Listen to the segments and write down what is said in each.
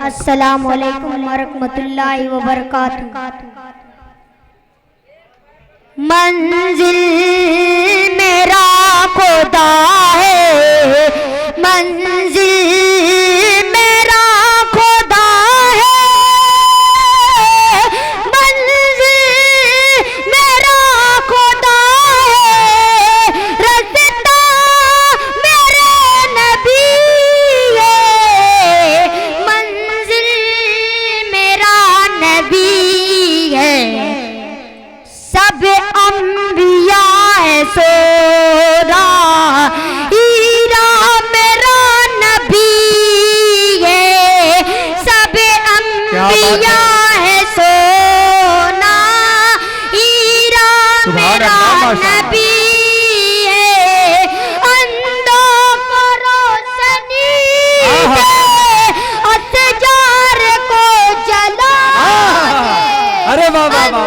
अस्सलामु अलैकुम वरहमतुल्लाहि वबरकातुहू। मंजिल मेरा खुदा है, मंजिल मेरा खुदा है, मंजिल मेरा खुदा है, रास्ता मेरे नबी है, मंजिल मेरा नबी है, सब अंबिया है सोना, हीरा मेरा नबी है, सब अंबिया है सोना, हीरा मेरा नबी है, अंधों को रोशनी दे, असजार को जला दे। अरे वाह वाह वाह,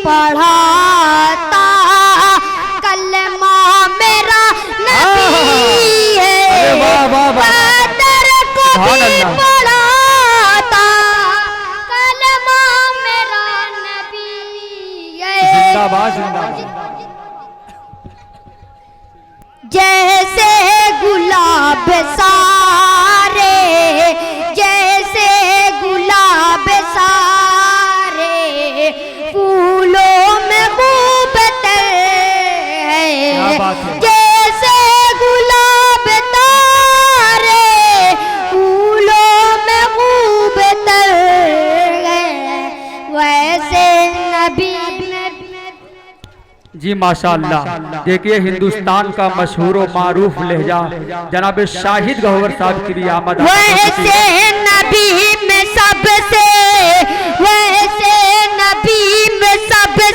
पढ़ाता कलमा मेरा नबी है, बदर को भी पढ़ाता कलमा मेरा नबी है। जिंदाबाद जिंदाबाद। जैसे गुलाब सारे, जैसे गुलाब सारे फूलों में खूबत है, जैसे गुलाब तारे फूलों में खूबत है, वैसे नबी जी माशाअल्लाह। देखिए हिंदुस्तान का मशहूर व मारूफ लहजा जनाब शाहिद गौहर साहब की भी आमद। वैसे नबी में सबसे, वैसे नबी में सबसे